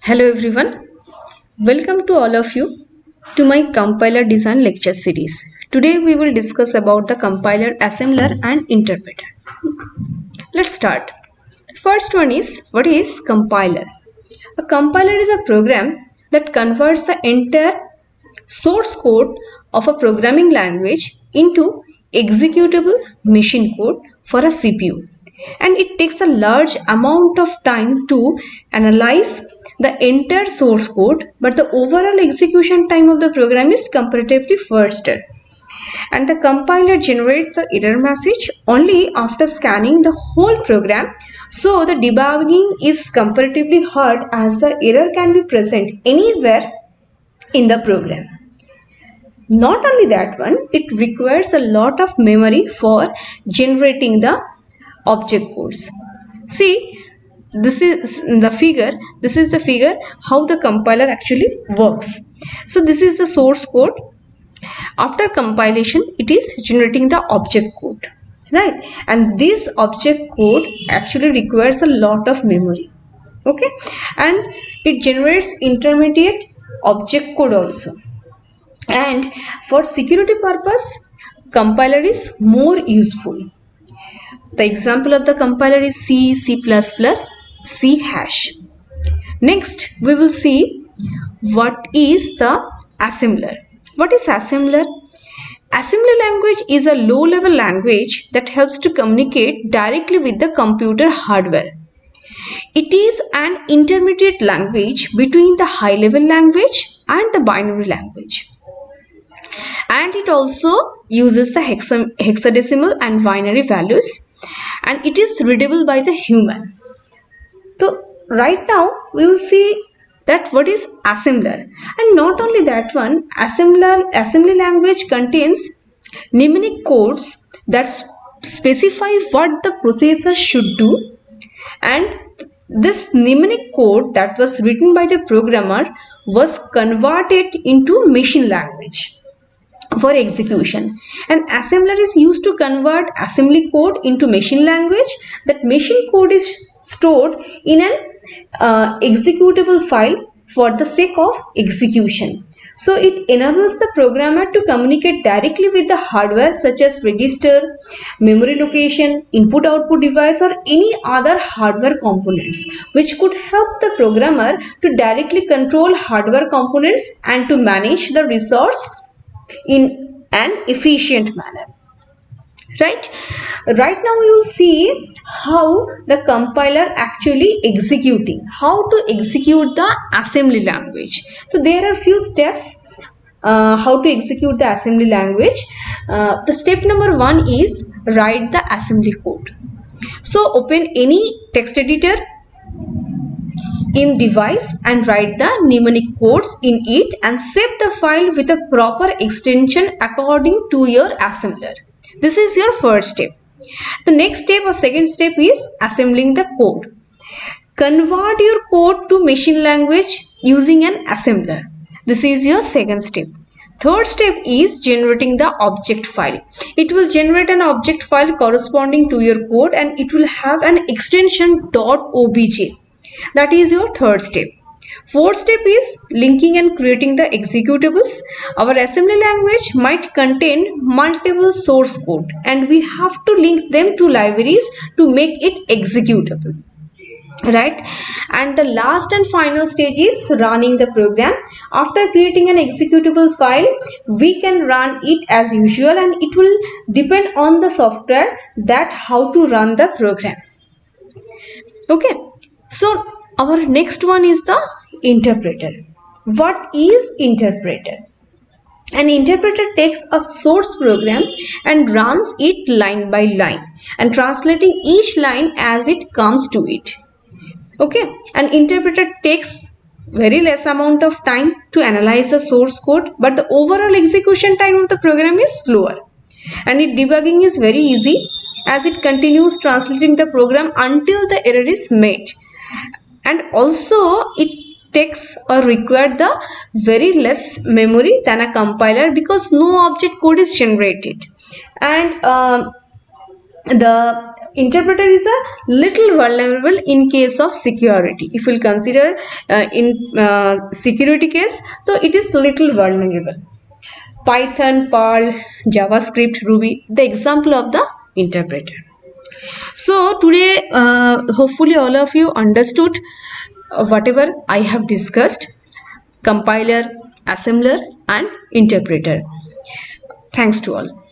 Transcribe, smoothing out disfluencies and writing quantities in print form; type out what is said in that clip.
Hello everyone, welcome to all of you to my compiler design lecture series. Today we will discuss about the compiler, assembler and interpreter. Let's start. The first one is, what is compiler? A compiler is a program that converts the entire source code of a programming language into executable machine code for a CPU, and it takes a large amount of time to analyze the entire source code, but the overall execution time of the program is comparatively faster, and the compiler generates the error message only after scanning the whole program, so the debugging is comparatively hard as the error can be present anywhere in the program. Not only that one, it requires a lot of memory for generating the object codes. See, this is the figure how the compiler actually works. So this is the source code. After compilation, it is generating the object code, right? And this object code actually requires a lot of memory, okay? And it generates intermediate object code also. And for security purpose, compiler is more useful. The example of the compiler is C, C++, C hash. Next, we will see what is the assembler. What is assembler? Assembly language is a low-level language that helps to communicate directly with the computer hardware. It is an intermediate language between the high-level language and the binary language. And it also uses the hexadecimal and binary values, and it is readable by the human. So right now we will see that what is assembler. And not only that one, assembly language contains mnemonic codes that specify what the processor should do, and this mnemonic code that was written by the programmer was converted into machine language for execution. And assembler is used to convert assembly code into machine language. That machine code is stored in an executable file for the sake of execution. So it enables the programmer to communicate directly with the hardware such as register, memory location, input-output device or any other hardware components, which could help the programmer to directly control hardware components and to manage the resource in an efficient manner. Right now we will see how the compiler actually executing, how to execute the assembly language. So there are few steps how to execute the assembly language. The step number 1 is write the assembly code. So open any text editor in device and write the mnemonic codes in it and save the file with a proper extension according to your assembler. This is your first step. The next step or second step is assembling the code. Convert your code to machine language using an assembler. This is your second step. Third step is generating the object file. It will generate an object file corresponding to your code and it will have an extension .obj. That is your third step. Fourth step is linking and creating the executables. Our assembly language might contain multiple source code and we have to link them to libraries to make it executable. Right? And the last and final stage is running the program. After creating an executable file, we can run it as usual and it will depend on the software that how to run the program. Okay. So our next one is the interpreter. What is interpreter? An interpreter takes a source program and runs it line by line and translating each line as it comes to it. Okay, an interpreter takes very less amount of time to analyze the source code, but the overall execution time of the program is slower, and its debugging is very easy as it continues translating the program until the error is met. And also it takes or require the very less memory than a compiler because no object code is generated, and the interpreter is a little vulnerable in case of security. If we'll consider in security case, so it is little vulnerable. Python, Perl, JavaScript, Ruby, the example of the interpreter. So today, hopefully all of you understood whatever I have discussed: compiler, assembler and interpreter. Thanks to all.